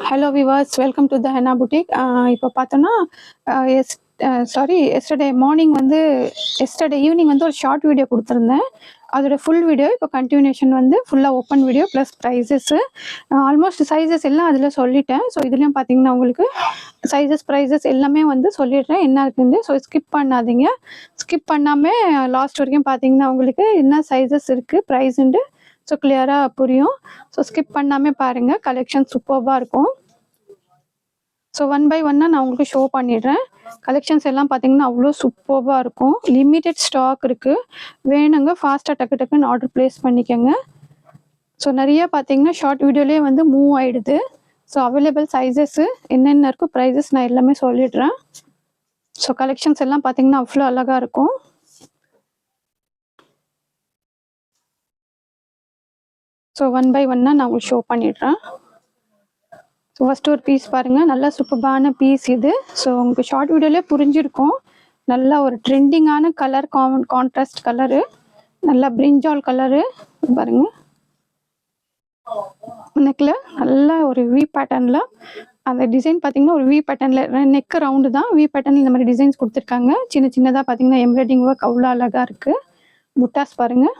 Hello viewers, welcome to the henna boutique. இப்போ பார்த்தோன்னா yesterday evening வந்து ஒரு ஷார்ட் வீடியோ கொடுத்துருந்தேன். அதோட ஃபுல் வீடியோ இப்போ கண்டினியூஷன் வந்து ஃபுல்லாக open video plus prices almost sizes எல்லாம் அதில் சொல்லிட்டேன். ஸோ இதுலேயும் பார்த்தீங்கன்னா உங்களுக்கு சைஸஸ் ப்ரைஸஸ் எல்லாமே வந்து சொல்லிடுறேன் என்ன இருக்குன்னு. ஸோ ஸ்கிப் பண்ணாதீங்க. ஸ்கிப் பண்ணாமல் லாஸ்ட் வரைக்கும் பார்த்தீங்கன்னா உங்களுக்கு என்ன சைஸஸ் இருக்குது ப்ரைஸுண்டு ஸோ கிளியராக புரியும். ஸோ ஸ்கிப் பண்ணாமல் பாருங்கள், கலெக்ஷன் சூப்பர்பாக இருக்கும். ஸோ ஒன் பை ஒன்னாக நான் உங்களுக்கு ஷோ பண்ணிடுறேன். கலெக்ஷன்ஸ் எல்லாம் பார்த்தீங்கன்னா அவ்வளோ சூப்பர்பாக இருக்கும். லிமிட்டெட் ஸ்டாக் இருக்குது, வேணுங்க ஃபாஸ்ட்டாக டக்கு டக்குன்னு ஆர்டர் ப்ளேஸ் பண்ணிக்கோங்க. ஸோ நிறைய பார்த்தீங்கன்னா ஷார்ட் வீடியோலேயே வந்து மூவ் ஆகிடுது. ஸோ அவைலபிள் சைஸஸ்ஸு என்னென்ன இருக்குது ப்ரைஸஸ் நான் எல்லாமே சொல்லிடுறேன். ஸோ கலெக்ஷன்ஸ் எல்லாம் பார்த்தீங்கன்னா அவ்வளோ அழகாக இருக்கும். ஸோ ஒன் பை ஒன்னாக நான் உங்களுக்கு ஷோ பண்ணிடுறேன். ஸோ ஃபஸ்ட்டு ஒரு பீஸ் பாருங்கள், நல்லா சூப்பர்பான பீஸ் இது. ஸோ உங்களுக்கு ஷார்ட் வீடியோலேயே புரிஞ்சிருக்கும். நல்லா ஒரு ட்ரெண்டிங்கான கலர், கான்ட்ராஸ்ட் கலரு, நல்லா பிரிஞ்சால் கலரு பாருங்கள். நெக்கில் நல்லா ஒரு வி பேட்டர்னில் அந்த டிசைன் பார்த்தீங்கன்னா ஒரு வி பேட்டர்னில் நெக்கு ரவுண்டு தான், வி பேட்டர்னில் இந்த மாதிரி டிசைன்ஸ் கொடுத்துருக்காங்க. சின்ன சின்னதாக பார்த்தீங்கன்னா எம்ப்ராய்டிங் ஒர்க் அவ்வளோ அழகாக இருக்குது. புட்டாஸ் பாருங்கள்,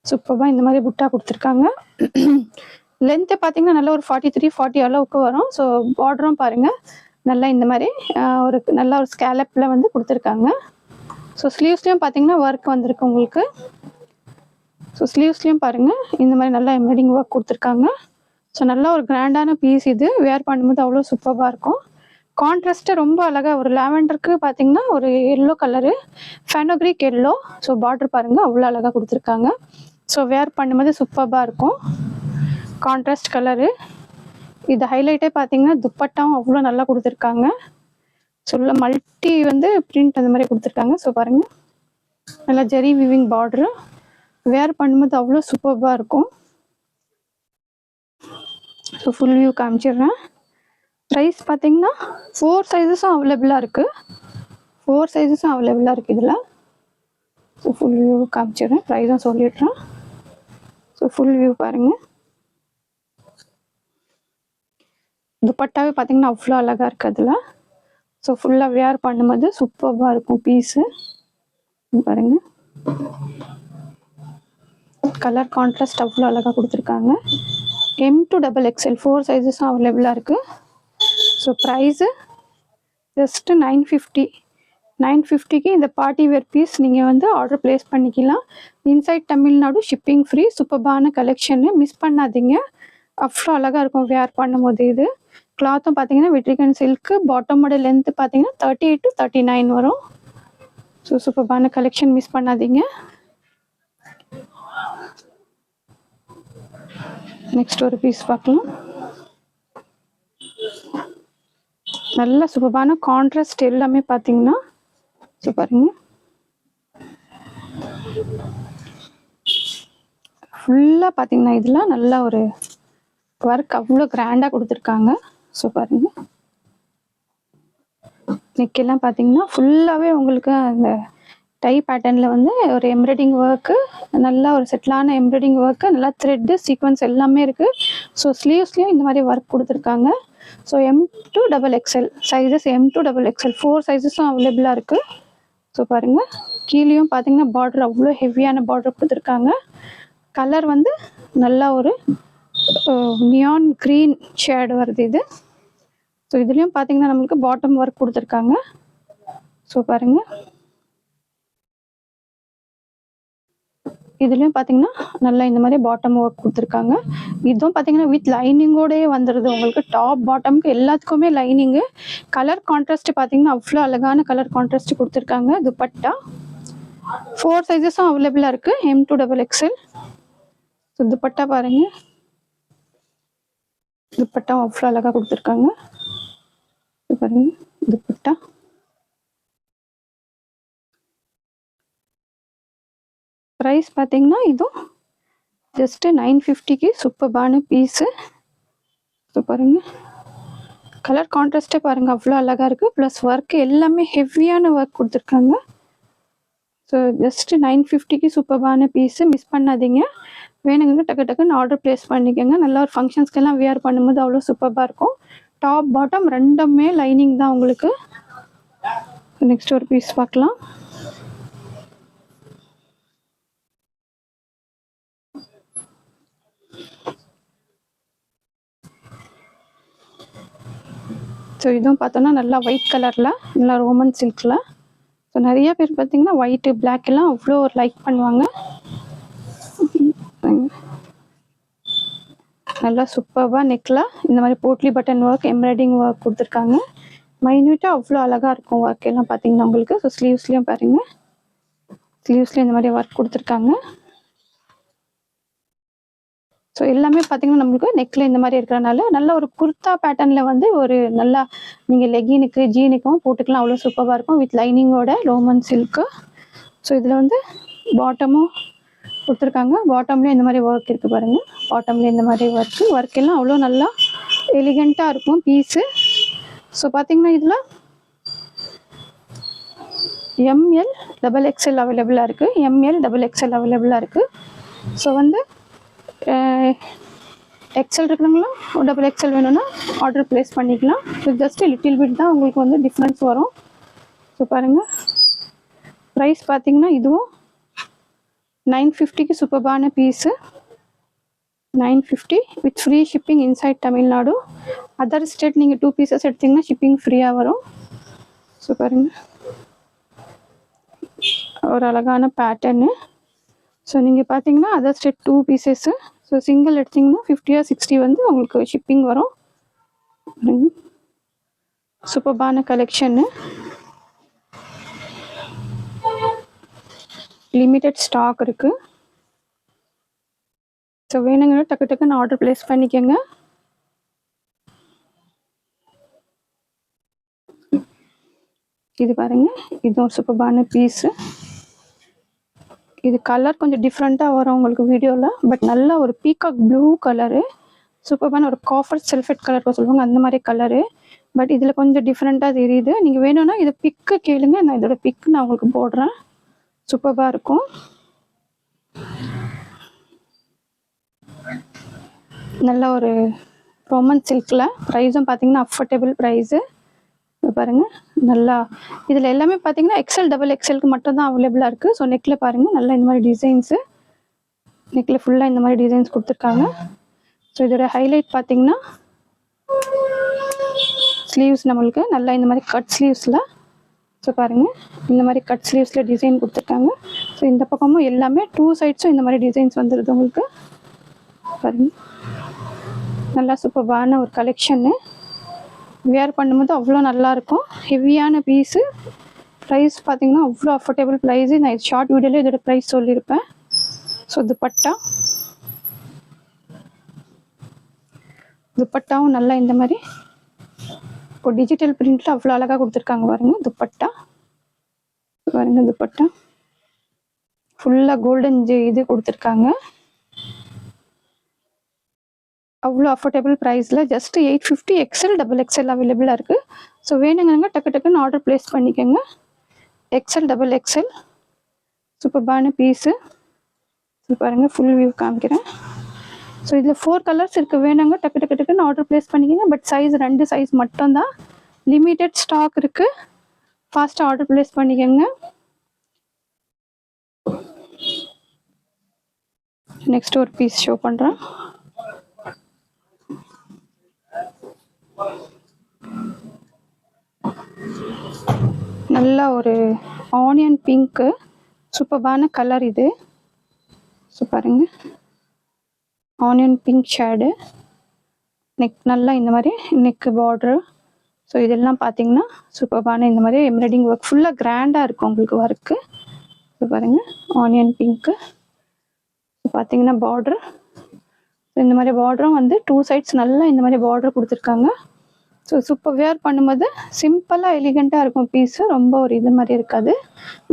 சூப்பராக இந்த மாதிரி புட்டா கொடுத்துருக்காங்க. லென்த்து பார்த்தீங்கன்னா நல்லா ஒரு 43-40 அளவுக்கு வரும். ஸோ பார்டரும் பாருங்கள் நல்லா இந்த மாதிரி ஒரு நல்ல ஒரு ஸ்கேலப்பில் வந்து கொடுத்துருக்காங்க. ஸோ ஸ்லீவ்ஸ்லேயும் பார்த்தீங்கன்னா ஒர்க் வந்திருக்கு உங்களுக்கு. ஸோ ஸ்லீவ்ஸ்லேயும் பாருங்கள் இந்த மாதிரி நல்லா எம்ப்ராய்டிங் ஒர்க் கொடுத்துருக்காங்க. ஸோ நல்லா ஒரு கிராண்டான பீஸ் இது. வேர் பண்ணும்போது அவ்வளோ சூப்பராக இருக்கும். கான்ட்ராஸ்ட்டு ரொம்ப அழகாக ஒரு லாவெண்டருக்கு பார்த்தீங்கன்னா ஒரு yellow colour, fenugreek yellow. So border பாருங்கள் அவ்வளோ அழகாக கொடுத்துருக்காங்க. ஸோ வேர் பண்ணும்போது சூப்பராக இருக்கும். கான்ட்ராஸ்ட் கலரு இது ஹைலைட்டே பார்த்தீங்கன்னா துப்பட்டாவும் அவ்வளோ நல்லா கொடுத்துருக்காங்க. சொல்ல மல்டி வந்து பிரிண்ட் அந்த மாதிரி கொடுத்துருக்காங்க. ஸோ பாருங்கள் நல்லா ஜெரி விவிங் பார்டரு, வேர் பண்ணும்போது அவ்வளோ சூப்பராக இருக்கும். ஸோ ஃபுல் வியூ காமிச்சிடுறேன். ப்ரைஸ் பார்த்தீங்கன்னா 4 சைஸஸும் அவைலபிளாக இருக்குது. 4 சைஸஸும் அவைலபிளாக இருக்குது இதில். ஸோ ஃபுல் வியூ காமிச்சிடுறேன், ப்ரைஸும் சொல்லிடுறேன். ஸோ ஃபுல் வியூ பாருங்கள். துப்பட்டாவே பார்த்தீங்கன்னா அவ்வளோ அழகாக இருக்குது அதில். ஸோ ஃபுல்லாக வேர் பண்ணும்போது சூப்பராக இருக்கும் பீஸு பாருங்கள். கலர் கான்ட்ராஸ்ட் அவ்வளோ அழகாக கொடுத்துருக்காங்க. M2XXL 4 சைஸஸும் அவைலபிளாக இருக்குது. So price just 950. 950க்கு இந்த பார்ட்டி வேர் பீஸ் நீங்கள் வந்து ஆர்டர் ப்ளேஸ் பண்ணிக்கலாம். Inside Tamil Nadu shipping free. சூப்பர்பான கலெக்ஷன்னு, மிஸ் பண்ணாதீங்க. அவ்வளோ அழகாக இருக்கும் வேர் பண்ணும்போது. இது கிளாத்தும் பார்த்தீங்கன்னா வெட்ரிகன் சில்க்கு. பாட்டமோட லென்த்து பார்த்தீங்கன்னா 38 to 39 வரும். ஸோ சூப்பர்பான கலெக்ஷன், மிஸ் பண்ணாதீங்க. நெக்ஸ்ட் ஒரு பீஸ் பார்க்கலாம். நல்ல சூப்பரான கான்ட்ராஸ்ட் எல்லாமே பார்த்தீங்கன்னா சூப்பருங்க. ஃபுல்லாக பார்த்தீங்கன்னா இதில் நல்ல ஒரு ஒர்க் அவ்வளோ கிராண்டாக கொடுத்துருக்காங்க. ஸோ பாருங்க, நெக்கெல்லாம் பார்த்தீங்கன்னா ஃபுல்லாகவே உங்களுக்கு அந்த டை பேட்டர்னில் வந்து ஒரு எம்ப்ராய்டிங் ஒர்க்கு, நல்லா ஒரு செட்டிலான எம்ப்ராய்டிங் ஒர்க்கு, நல்லா த்ரெட்டு சீக்வன்ஸ் எல்லாமே இருக்குது. ஸோ ஸ்லீவ்ஸ்லேயும் இந்த மாதிரி ஒர்க் கொடுத்துருக்காங்க. ஸோ M2XXL சைஸஸ், M2XXL 4 சைஸஸும் அவைலபிளாக இருக்குது. ஸோ பாருங்கள், கீழேயும் பார்த்தீங்கன்னா பார்டர் அவ்வளோ ஹெவியான பார்டர் கொடுத்துருக்காங்க. கலர் வந்து நல்லா ஒரு நியான் க்ரீன் ஷேடு வருது இது. ஸோ இதுலேயும் பார்த்தீங்கன்னா நம்மளுக்கு பாட்டம் ஒர்க் கொடுத்துருக்காங்க. ஸோ பாருங்கள், இதுலேயும் பார்த்தீங்கன்னா நல்லா இந்த மாதிரி பாட்டம் ஒர்க் கொடுத்துருக்காங்க. இதுவும் பார்த்தீங்கன்னா வித் லைனிங்கோடே வந்துடுது உங்களுக்கு. டாப் பாட்டமுக்கு எல்லாத்துக்குமே லைனிங்கு. கலர் கான்ட்ராஸ்ட் பார்த்தீங்கன்னா அவ்வளோ அழகான கலர் கான்ட்ராஸ்ட் கொடுத்துருக்காங்க. துப்பட்டா 4 சைஸஸும் அவைலபிளாக இருக்குது. M2XXL. ஸோ துப்பட்டா பாருங்கள், துப்பட்டா அவ்வளோ அழகாக கொடுத்துருக்காங்க. பாருங்க துப்பட்டா. ப்ரைஸ் பார்த்தீங்கன்னா இதுவும் ஜஸ்ட்டு 950க்கு சூப்பர்பான பீஸு. ஸோ பாருங்கள், கலர் கான்ட்ராஸ்ட்டே பாருங்கள் அவ்வளோ அழகாக இருக்குது. ப்ளஸ் ஒர்க்கு எல்லாமே ஹெவியான ஒர்க் கொடுத்துருக்காங்க. ஸோ ஜஸ்ட்டு 950க்கு சூப்பர்பான பீஸு, மிஸ் பண்ணாதீங்க. வேணுங்க டக்கு டக்குன்னு ஆர்டர் ப்ளேஸ் பண்ணிக்கோங்க. நல்லா ஒரு ஃபங்க்ஷன்ஸ்க்கெல்லாம் வியர் பண்ணும்போது அவ்வளோ சூப்பராக இருக்கும். டாப் பாட்டம் ரெண்டுமே லைனிங் தான் உங்களுக்கு. நெக்ஸ்ட் ஒரு பீஸ் பார்க்கலாம். ஸோ இதுவும் பார்த்தோன்னா நல்லா ஒயிட் கலரில், நல்லா ரோமன் சில்கில். ஸோ நிறைய பேர் பார்த்தீங்கன்னா ஒயிட்டு பிளாக் எல்லாம் அவ்வளோ ஒரு லைக் பண்ணுவாங்க. நல்லா சூப்பராக நெக்கில் இந்த மாதிரி potli button work, embroidering work கொடுத்துருக்காங்க. மைன்யூட்டாக அவ்வளோ அழகாக இருக்கும் ஒர்க் எல்லாம் பார்த்தீங்கன்னா உங்களுக்கு. ஸோ ஸ்லீவ்ஸ்லேயும் பாருங்கள், ஸ்லீவ்ஸ்லேயும் இந்த மாதிரி ஒர்க் கொடுத்துருக்காங்க. ஸோ எல்லாமே பார்த்தீங்கன்னா நம்மளுக்கு நெக்கில் இந்த மாதிரி இருக்கிறனால நல்ல ஒரு குர்த்தா பேட்டர்னில் வந்து ஒரு நல்லா நீங்கள் லெகினுக்கு ஜீனுக்கும் போட்டுக்கலாம், அவ்வளோ சூப்பராக இருக்கும். வித் லைனிங்கோட ரோமன் சில்க்கு. ஸோ இதில் வந்து பாட்டமும் கொடுத்துருக்காங்க. பாட்டம்லேயும் இந்த மாதிரி ஒர்க் இருக்குது பாருங்கள். பாட்டம்லேயும் இந்த மாதிரி ஒர்க் எல்லாம் அவ்வளோ நல்லா எலிகண்ட்டாக இருக்கும் பீஸு. ஸோ பார்த்தீங்கன்னா இதில் எம்எல் XXL அவைலபிளாக இருக்குது, எம்எல் XXL அவைலபிளாக இருக்குது. ஸோ வந்து எக்ஸல் இருக்குங்களா, XXL வேணும்னா ஆர்டர் ப்ளேஸ் பண்ணிக்கலாம். ஸோ ஜஸ்ட் லிட்டில் பிட் தான் உங்களுக்கு வந்து டிஃப்ரென்ஸ் வரும். ஸோ பாருங்கள், ப்ரைஸ் பார்த்தீங்கன்னா இதுவும் 950க்கு சூப்பரான piece. 950 with free shipping inside Tamil Nadu. Other state நீங்கள் 2 பீசஸ் எடுத்திங்கன்னா ஷிப்பிங் ஃப்ரீயாக வரும். ஸோ பாருங்கள், ஒரு அழகான பேட்டர்னு. ஸோ நீங்கள் பார்த்தீங்கன்னா other state 2 pieces. So single எடுத்திங்கன்னா 50 or 60 வந்து உங்களுக்கு ஷிப்பிங் வரும். சூப்பரான கலெக்ஷன்னு, லிமிட்டட் ஸ்டாக் இருக்குது. ஸோ வேணுங்கன்னா டக்கு டக்குன்னு ஆர்டர் ப்ளேஸ் பண்ணிக்கோங்க. இது பாருங்கள், இதுவும் சூப்பரான பீஸு. இது கலர் கொஞ்சம் டிஃப்ரெண்ட்டாக வரும் உங்களுக்கு வீடியோவில், பட் நல்ல ஒரு பீகாக் ப்ளூ கலரு, சூப்பரான ஒரு காஃபர் செல்ஃபெட் கலர் சொல்லுவாங்க அந்த மாதிரி கலரு. பட் இதில் கொஞ்சம் டிஃப்ரெண்ட்டாக தெரியுது. நீங்கள் வேணும்னா இதை பிக்கு கேளுங்க, நான் இதோட பிக்கு நான் உங்களுக்கு போடுறேன். சூப்பராக இருக்கும். நல்ல ஒரு ரோமன் சில்கில், ப்ரைஸும் பார்த்தீங்கன்னா அஃபோர்டபுள் ப்ரைஸு. பாருங்கள், நல்லா இதில் எல்லாமே பார்த்தீங்கன்னா எக்ஸல் XXLக்கு மட்டும்தான் அவைலபிளாக இருக்குது. ஸோ நெக்கில் பாருங்கள், நல்லா இந்த மாதிரி டிசைன்ஸு, நெக்கில் ஃபுல்லாக இந்த மாதிரி டிசைன்ஸ் கொடுத்துருக்காங்க. ஸோ இதோட ஹைலைட் பார்த்தீங்கன்னா ஸ்லீவ்ஸ் நம்மளுக்கு நல்லா இந்த மாதிரி கட் ஸ்லீவ்ஸில். ஸோ பாருங்கள், இந்த மாதிரி கட் ஸ்லீவ்ஸில் டிசைன் கொடுத்துருக்காங்க. ஸோ இந்த பக்கமும் எல்லாமே 2 சைட்ஸும் இந்த மாதிரி டிசைன்ஸ் வந்துடுது உங்களுக்கு. பாருங்கள், நல்லா சூப்பரான ஒரு கலெக்ஷன்னு. வியர் பண்ணும்போது அவ்வளோ நல்லாயிருக்கும். ஹெவியான பீஸு. ப்ரைஸ் பார்த்தீங்கன்னா அவ்வளோ அஃபோர்டபுள் ப்ரைஸு. நான் ஷார்ட் வீடியோவில் இதோட ப்ரைஸ் சொல்லியிருப்பேன். ஸோ துப்பட்டாவும் நல்லா இந்த மாதிரி இப்போ டிஜிட்டல் பிரிண்டில் அவ்வளோ அழகாக கொடுத்துருக்காங்க பாருங்கள். துப்பட்டா பாருங்கள், துப்பட்டா ஃபுல்லாக கோல்டன் இது கொடுத்துருக்காங்க. அவ்வளோ அஃபோர்டபுள் ப்ரைஸில் ஜஸ்ட் 850 XL XXL அவைலபிளாக இருக்குது. ஸோ வேணுங்க டக்கு டக்குன்னு ஆர்டர் ப்ளேஸ் பண்ணிக்கோங்க. XL XXL சூப்பரான பீஸு. ஸோ பாருங்கள், ஃபுல் வியூ காமிக்கிறேன். ஸோ இதில் 4 கலர்ஸ் இருக்குது. வேணுங்க டக்கு டக்கு டக்குன்னு ஆர்டர் ப்ளேஸ் பண்ணிக்கோங்க. பட் சைஸ் 2 சைஸ் மட்டும்தான், லிமிட்டட் ஸ்டாக் இருக்குது. ஃபாஸ்ட்டாக ஆர்டர் ப்ளேஸ் பண்ணிக்கோங்க. நெக்ஸ்ட் ஒரு பீஸ் ஷோ பண்ணுறேன். நல்ல ஒரு ஆனியன் பிங்க்கு, சூப்பரான கலர் இது. ஸோ பாருங்கள், ஆனியன் பிங்க் ஷேடு, நெக் நல்லா இந்த மாதிரி நெக்கு பார்ட்ரு. ஸோ இதெல்லாம் பார்த்தீங்கன்னா சூப்பரான இந்த மாதிரி எம்ப்ராய்டிங் ஒர்க் ஃபுல்லாக கிராண்டாக இருக்கும் உங்களுக்கு ஒர்க்கு. ஸோ பாருங்கள், ஆனியன் பிங்க்கு. ஸோ பார்த்தீங்கன்னா பார்ட்ரு, இந்த மாதிரி பார்டரும் வந்து 2 சைட்ஸ் நல்லா இந்த மாதிரி பார்டர் கொடுத்துருக்காங்க. ஸோ சூப்பர் வியர் பண்ணும்போது சிம்பிளாக எலிகண்ட்டாக இருக்கும் பீஸு. ரொம்ப ஒரு இது மாதிரி இருக்காது,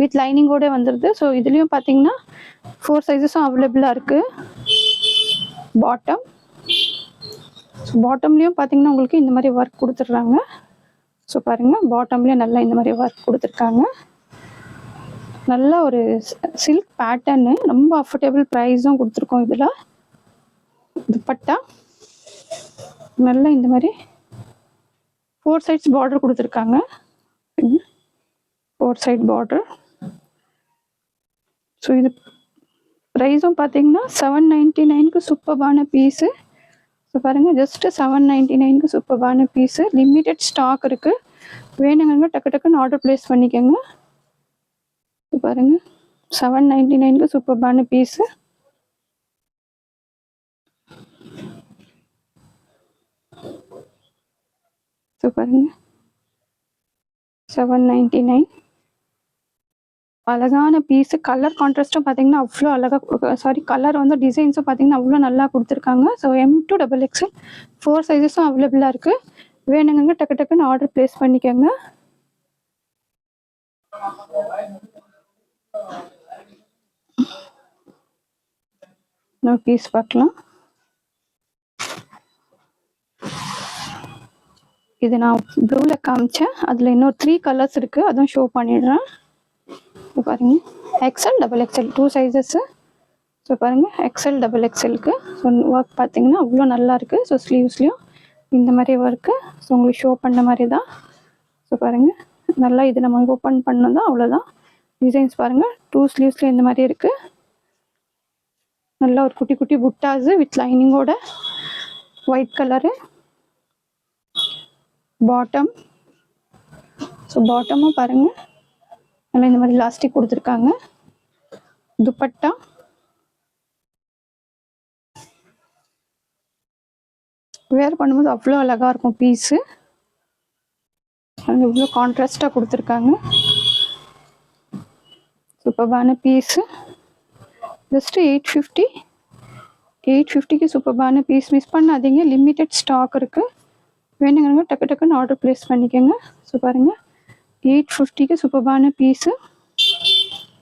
வித் லைனிங்கோட வந்துடுது. ஸோ இதுலேயும் பார்த்தீங்கன்னா 4 சைஸஸும் அவைலபிளாக இருக்குது. பாட்டம், ஸோ பாட்டம்லேயும் பார்த்தீங்கன்னா உங்களுக்கு இந்த மாதிரி ஒர்க் கொடுத்துட்றாங்க. ஸோ பாருங்கள், பாட்டம்லேயும் நல்லா இந்த மாதிரி ஒர்க் கொடுத்துருக்காங்க. நல்ல ஒரு சில்க் பேட்டர்னு, ரொம்ப அஃபோர்டபுள் ப்ரைஸும் கொடுத்துருக்கோம் இதில். துப்பட்டா நல்லா இந்த மாதிரி 4 சைட்ஸ் பார்டர் கொடுத்துருக்காங்க. 4 சைட் பார்டர். ஸோ இது ப்ரைஸும் பார்த்தீங்கன்னா 799க்கு சூப்பர்பான பீஸு. ஸோ பாருங்கள், ஜஸ்ட்டு 799க்கு சூப்பர்பான பீஸு. லிமிட்டட் ஸ்டாக் இருக்குது. வேணுங்க டக்கு டக்குன்னு ஆர்டர் ப்ளேஸ் பண்ணிக்கோங்க. பாருங்க, 799க்கு சூப்பர்பான பீஸு. ஸோ பாருங்க, 799. அழகான பீஸு. கலர் கான்ட்ராஸ்ட்டும் பார்த்தீங்கன்னா அவ்வளோ அழகாக, கலர் வந்து டிசைன்ஸும் பார்த்தீங்கன்னா அவ்வளோ நல்லா கொடுத்துருக்காங்க. ஸோ M2XXL 4 சைஸஸும் அவைலபிளாக இருக்குது. வேணுங்க டக்கு டக்குன்னு ஆர்டர் ப்ளேஸ் பண்ணிக்கோங்க. இன்னொரு பீஸ் பார்க்கலாம். இது நான் ப்ளூவில் காமிச்சேன். அதில் இன்னொரு 3 கலர்ஸ் இருக்குது, அதுவும் ஷோ பண்ணிடுறேன். ஸோ பாருங்கள், XL, XXL 2 சைஸஸ்ஸு. ஸோ பாருங்கள், XL, XXLக்கு. ஸோ ஒர்க் பார்த்தீங்கன்னா அவ்வளோ நல்லா இருக்குது. ஸோ ஸ்லீவ்ஸ்லேயும் இந்த மாதிரி ஒர்க்கு. ஸோ உங்களுக்கு ஷோ பண்ண மாதிரி தான். ஸோ பாருங்கள், நல்லா இது நம்ம ஓப்பன் பண்ணோம் தான், அவ்வளோதான். டிசைன்ஸ் பாருங்கள், 2 ஸ்லீவ்ஸ்லேயும் இந்த மாதிரி இருக்குது. நல்லா ஒரு குட்டி குட்டி புட்டாஸு வித் லைனிங்கோட, ஒயிட் கலரு பாட்டம். ஸோ பாட்டமும் பாருங்கள் நல்லா இந்த மாதிரி லாஸ்டிக் கொடுத்துருக்காங்க. துப்பட்டா வேர் பண்ணும்போது அவ்வளோ அழகாக இருக்கும் பீஸு. அது இவ்வளோ கான்ட்ராஸ்டாக கொடுத்துருக்காங்க. சூப்பர்பான பீஸு. ஜஸ்ட்டு 850க்கு சூப்பர்பான பீஸ். மிஸ் பண்ணாதீங்க, லிமிட்டட் ஸ்டாக் இருக்குது. வேணுங்க டக்கு டக்குன்னு ஆர்டர் ப்ளேஸ் பண்ணிக்கோங்க. ஸோ பாருங்கள், 850க்கு சூப்பர்பான பீஸு.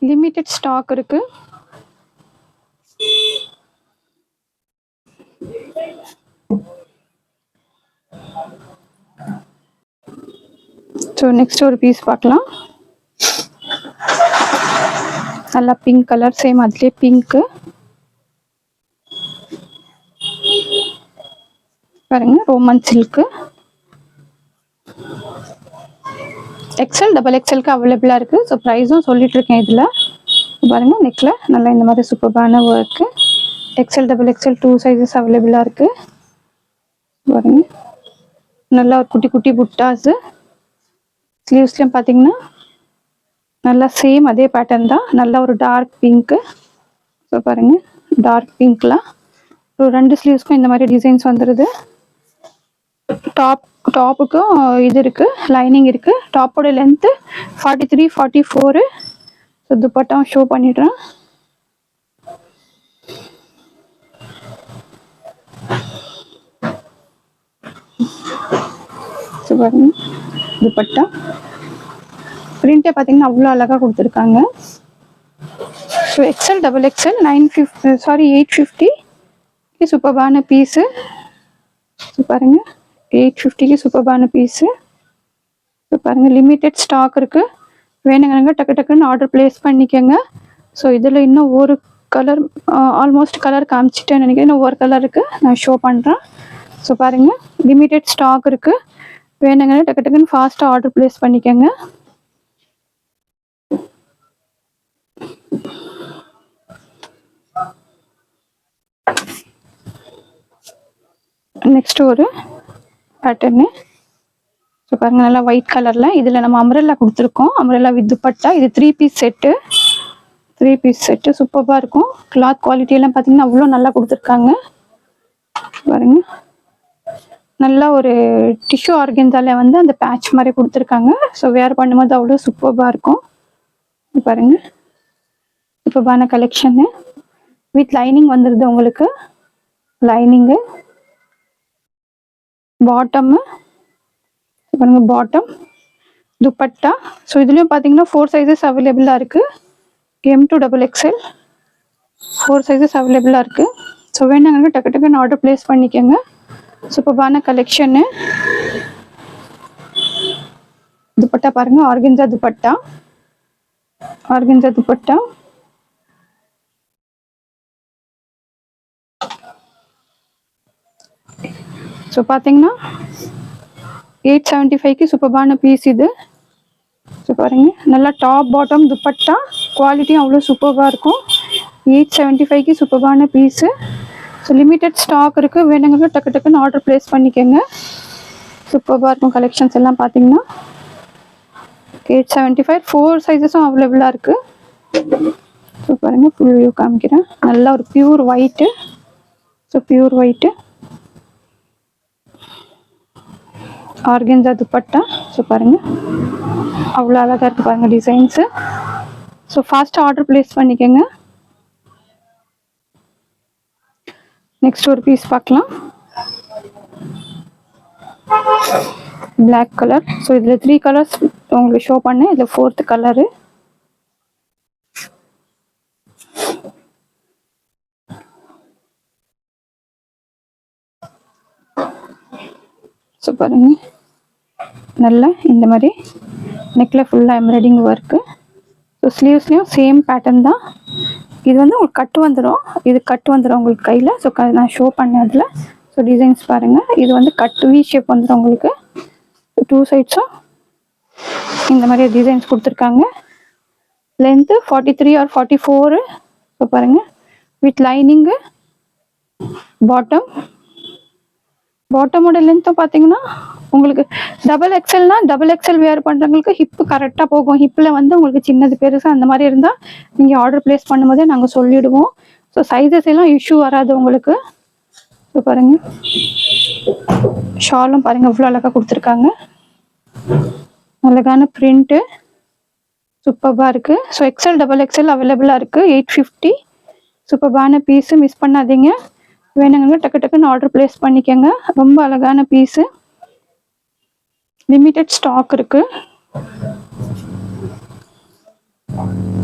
லிமிட்டட் ஸ்டாக் இருக்குது. ஸோ நெக்ஸ்ட் ஒரு பீஸ் பார்க்கலாம். நல்லா பிங்க் கலர், சேம் அதுலேயே பிங்க்கு பாருங்க, ரோமன் சில்க்கு. XL, XXLக்கு அவைலபிளாக இருக்குது. ஸோ ப்ரைஸும் சொல்லிகிட்ருக்கேன் இதில். பாருங்கள், நெக்கில் நல்லா இந்த மாதிரி சூப்பர்பான ஒர்க்கு. XL, XXL 2 சைஸஸ் அவைலபிளாக இருக்குது. பாருங்கள், நல்லா ஒரு குட்டி குட்டி புட்டாஸு. ஸ்லீவ்ஸ்லேயும் பார்த்தீங்கன்னா நல்லா சேம் அதே பேட்டர்ன் தான். நல்லா ஒரு டார்க் பிங்க்கு. ஸோ பாருங்கள், டார்க் பிங்க்லாம் ஒரு 2 ஸ்லீவ்ஸ்க்கும் இந்த மாதிரி டிசைன்ஸ் வந்துடுது. டாப்புக்கும் இது இருக்குது, லைனிங் இருக்குது. டாப்போட லென்த்து 43, 44. ஸோ துப்பட்டாவும் ஷோ பண்ணிடுறேன். ஸோ பாருங்க, துப்பட்டா பிரிண்ட்டே பார்த்தீங்கன்னா அவ்வளோ அழகாக கொடுத்துருக்காங்க. ஸோ XL, XXL 850க்கு சூப்பர்பான பீஸு. ஸோ பாருங்கள், 850க்கு சூப்பர்பான பீஸு. ஸோ பாருங்கள், லிமிட்டட் ஸ்டாக் இருக்குது. வேணுங்க டக்கு டக்குன்னு ஆர்டர் ப்ளேஸ் பண்ணிக்கோங்க. ஸோ இதில் இன்னும் ஒரு கலர், ஆல்மோஸ்ட் கலர் காமிச்சிட்டேன்னு நினைக்கிறேன். இன்னும் ஒரு கலர் இருக்குது, நான் ஷோ பண்ணுறேன். ஸோ பாருங்கள், லிமிட்டட் ஸ்டாக் இருக்குது. வேணுங்க டக்கு டக்குன்னு ஃபாஸ்ட்டாக ஆர்டர் ப்ளேஸ் பண்ணிக்கோங்க. நெக்ஸ்ட் ஒரு பேட்டர்னு. ஸோ பாருங்கள், நல்லா ஒயிட் கலரில். இதில் நம்ம அம்ரெல்லா கொடுத்துருக்கோம். Umbrella with dupatta. இது 3 பீஸ் செட்டு. 3 பீஸ் செட்டு சூப்பராக இருக்கும். கிளாத் குவாலிட்டியெல்லாம் பார்த்தீங்கன்னா அவ்வளோ நல்லா கொடுத்துருக்காங்க. பாருங்க, நல்லா ஒரு டிஷ்யூ ஆர்கன்ஸால வந்து அந்த பேட்ச் மாதிரி கொடுத்துருக்காங்க. ஸோ வேர் பண்ணும்போது அவ்வளோ சூப்பராக இருக்கும். பாருங்க, சூப்பரான கலெக்ஷனு வித் லைனிங் வந்துடுது உங்களுக்கு. லைனிங்கு, பாட்டமு பாருங்க, பாட்டம், துப்பட்டா. ஸோ இதுலேயும் பார்த்தீங்கன்னா 4 சைஸஸ் அவைலபிளாக இருக்குது. M2XXL 4 சைஸஸ் அவைலபிளாக இருக்குது. ஸோ வேணுங்க டக்கு டக்குன்னு ஆர்டர் ப்ளேஸ் பண்ணிக்கோங்க. சூப்பரான கலெக்ஷனு. துப்பட்டா பாருங்கள், organza dupatta. Organza dupatta. So பார்த்தீங்கன்னா 875க்கு சூப்பர்பான பீஸ் இது. ஸோ பாருங்க, நல்லா டாப் பாட்டம் துப்பட்டா குவாலிட்டியும் அவ்வளோ சூப்பராக இருக்கும். 875க்கு சூப்பர்பான பீஸு. ஸோ லிமிட்டட் ஸ்டாக் இருக்குது, வேணுங்க டக்கு டக்குன்னு ஆர்டர் ப்ளேஸ் பண்ணிக்கோங்க. சூப்பராக இருக்கும் கலெக்ஷன்ஸ் எல்லாம் பார்த்தீங்கன்னா. 875 4 சைஸஸும் அவைலபிளாக இருக்குது. ஸோ பாருங்கள், ஃபுல் வியூ காமிக்கிறேன். நல்லா ஒரு pure white. So pure white organza dupatta. So பாருங்கள், அவ்வளோ அழகாக இருக்குது பாருங்கள் டிசைன்ஸு. ஸோ ஃபாஸ்ட்டாக ஆர்டர் ப்ளேஸ் பண்ணிக்கோங்க. நெக்ஸ்ட் ஒரு பீஸ் பார்க்கலாம். Black colour. ஸோ இதில் 3 கலர்ஸ் உங்களுக்கு ஷோ பண்ணேன், இதில் 4th கலரு. ஸோ பாருங்க, நல்லா இந்த மாதிரி நெக்கில் ஃபுல்லாக எம்ப்ராய்டிங் ஒர்க்கு. ஸோ ஸ்லீவ்ஸ்லேயும் சேம் பேட்டர்ன் தான். இது வந்து உங்களுக்கு கட்டு வந்துடும், இது கட்டு வந்துடும் உங்களுக்கு கையில். ஸோ நான் ஷோ பண்ணேன் அதில். ஸோ டிசைன்ஸ் பாருங்கள், இது வந்து கட்டு வி ஷேப் வந்துடும் உங்களுக்கு. 2 சைட்ஸும் இந்த மாதிரி டிசைன்ஸ் கொடுத்துருக்காங்க. Length 43 or 44. ஸோ பாருங்கள், வித் லைனிங்கு. பாட்டமோட லென்த்தும் பார்த்தீங்கன்னா உங்களுக்கு டபுள் எக்ஸல் வேர் பண்ணுறவங்களுக்கு ஹிப்பு கரெக்டாக போகும். ஹிப்பில் வந்து உங்களுக்கு சின்னது பெருசாக அந்த மாதிரி இருந்தால் நீங்கள் ஆர்டர் ப்ளேஸ் பண்ணும்போதே நாங்கள் சொல்லிவிடுவோம். ஸோ சைஸஸ் எல்லாம் இஷ்யூ வராது உங்களுக்கு. ஸோ பாருங்கள், ஷாலும் பாருங்கள் இவ்வளோ அழகாக கொடுத்துருக்காங்க. அழகான பிரிண்ட்டு சூப்பராக இருக்குது. ஸோ எக்ஸல் டபுள் எக்ஸல் அவைலபிளாக இருக்குது. 850 சூப்பரான பீஸு, மிஸ் பண்ணாதீங்க. வேணுங்க டக்கு டக்குன்னு ஆர்டர் ப்ளேஸ் பண்ணிக்கோங்க. ரொம்ப அழகான பீஸு, லிமிட்டட் ஸ்டாக் இருக்குது.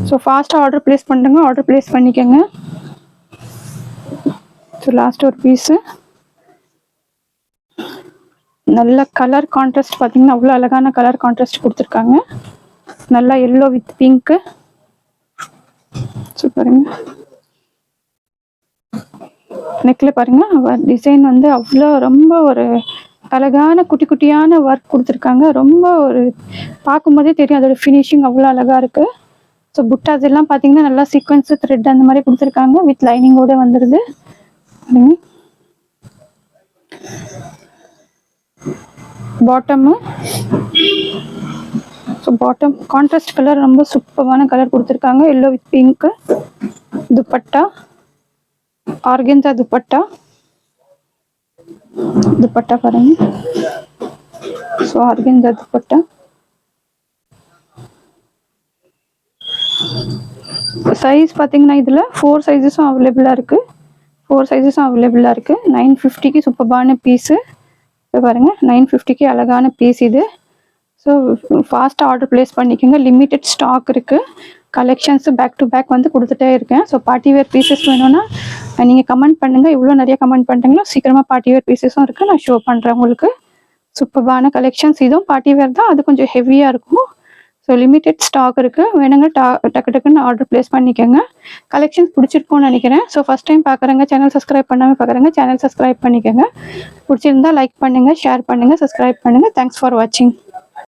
ஸோ ஃபாஸ்ட்டாக ஆர்டர் ப்ளேஸ் பண்ணுறங்க, ஆர்டர் ப்ளேஸ் பண்ணிக்கோங்க. ஸோ லாஸ்ட் ஒரு பீஸு, நல்ல கலர் கான்ட்ராஸ்ட் பார்த்தீங்கன்னா அவ்வளோ அழகான கலர் கான்ட்ராஸ்ட் கொடுத்துருக்காங்க. நல்லா எல்லோ வித் பிங்க்கு. சூப்பருங்க. நெக்கில் பாருங்கள் டிசைன் வந்து அவ்வளோ ரொம்ப ஒரு அழகான குட்டி குட்டியான ஒர்க் கொடுத்துருக்காங்க. ரொம்ப ஒரு பார்க்கும்போதே தெரியும் அதோட ஃபினிஷிங் அவ்வளோ அழகாக இருக்குது. ஸோ புட்டாஸ் எல்லாம் பார்த்தீங்கன்னா நல்லா சீக்வன்ஸு த்ரெட் அந்த மாதிரி கொடுத்துருக்காங்க. வித் லைனிங்கோட வந்துடுது. Bottom. So bottom contrast colour ரொம்ப சூப்பரான கலர் கொடுத்துருக்காங்க, yellow with pink. Dupatta organza dupatta பாருங்க. So organza dupatta. சைஸ் பார்த்தீங்கன்னா இதில் 4 சைஸஸும் அவைலபிளாக இருக்குது. 950க்கு சூப்பரான பீஸு. இப்போ பாருங்கள், 950க்கு அழகான பீஸ் இது. ஸோ ஃபாஸ்ட்டாக ஆர்டர் ப்ளேஸ் பண்ணிக்கோங்க. லிமிட்டட் ஸ்டாக் இருக்குது. கலெக்ஷன்ஸு பேக் டு பேக் வந்து கொடுத்துட்டே இருக்கேன். ஸோ பார்ட்டி வேர் பீசஸ் வேணும்னா நீங்கள் கமெண்ட் பண்ணுங்கள். இவ்வளோ நிறைய கமெண்ட் பண்ணுறீங்களோ சீக்கிரமாக பார்ட்டி வேர் பீசஸும் இருக்குது, நான் ஷோ பண்ணுறேன் உங்களுக்கு. சூப்பரான கலெக்ஷன்ஸ். இதுவும் பார்ட்டி வேர் தான், அது கொஞ்சம் ஹெவியாக இருக்கும். ஸோ லிமிட்டட் ஸ்டாக் இருக்குது, வேணுங்க டக்கு டக்குன்னு ஆர்டர் ப்ளேஸ் பண்ணிக்கோங்க. கலெக்ஷன்ஸ் பிடிச்சிருக்கும்னு நினைக்கிறேன். ஸோ ஃபஸ்ட் டைம் பார்க்குறேங்க, சேனல் சப்ஸ்கிரைப் பண்ணாமல் பார்க்குறேங்க, சேனல் சப்ஸ்கிரைப் பண்ணிக்கோங்க. பிடிச்சிருந்தா லைக் பண்ணுங்கள், ஷேர் பண்ணுங்கள், சப்ஸ்கிரைப் பண்ணுங்கள். தேங்க்ஸ் ஃபார் வாட்சிங்.